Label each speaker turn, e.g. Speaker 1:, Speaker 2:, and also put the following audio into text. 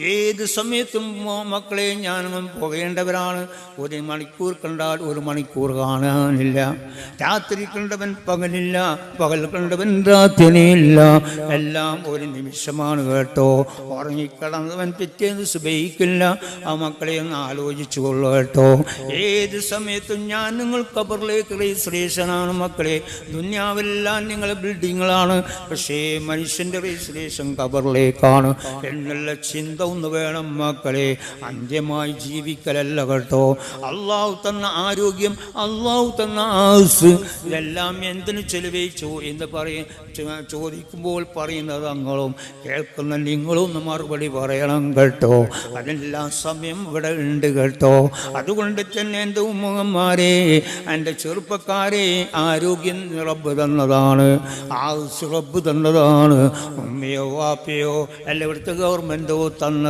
Speaker 1: ഏത് സമയത്തും മക്കളെ ഞാനും പോകേണ്ടവരാണ്. 1 മണിക്കൂർ കണ്ടാൽ 1 മണിക്കൂർ കാണാനില്ല. രാത്രി കണ്ടവൻ പകലില്ല, പകൽ കണ്ടവൻ രാത്രിയില്ല. എല്ലാം ഒരു നിമിഷമാണ് കേട്ടോ. ഉറങ്ങിക്കിടന്നവൻ പിറ്റേന്ന് സുബഹിക്കില്ല. ആ മക്കളെ ഒന്ന് ആലോചിച്ചു കൊള്ളു കേട്ടോ. ഏത് സമയത്തും ഞാൻ നിങ്ങൾ ഖബറിലേക്ക് രജിസ്ട്രേഷനാണ് മക്കളെ. ദുനിയാവെല്ലാം നിങ്ങളെ ബിൽഡിങ്ങളാണ്, പക്ഷേ മനുഷ്യൻ്റെ രജിസ്ട്രേഷൻ ഖബറിലേക്കാണ് എന്നുള്ള ചിന്ത ഒന്ന് വേണം മക്കളെ. അന്ത്യമായി ജീവിക്കലല്ല കേട്ടോ. അള്ളാഹു തന്ന ആരോഗ്യം, അള്ളാഹു തന്ന ആയുസ്, ഇതെല്ലാം എന്തിനു ചെലവഴിച്ചു എന്ന് ചോദിക്കുമ്പോൾ പറയുന്നത് നിങ്ങളും കേൾക്കുന്ന നിങ്ങളും ഒന്ന് മറുപടി പറയണം കേട്ടോ. അതെല്ലാം സമയം ഇവിടെ ഉണ്ട് കേട്ടോ. അതുകൊണ്ട് തന്നെ എൻ്റെ ഉമ്മമാരെ, എൻ്റെ ചെറുപ്പക്കാരെ, ആരോഗ്യം റബ്ബ് തന്നതാണ്, ആയുസ് റബ്ബ് തന്നതാണ്. ഉമ്മയോ വാപ്പയോ അല്ല ഇവിടുത്തെ ഗവൺമെൻറ്റോ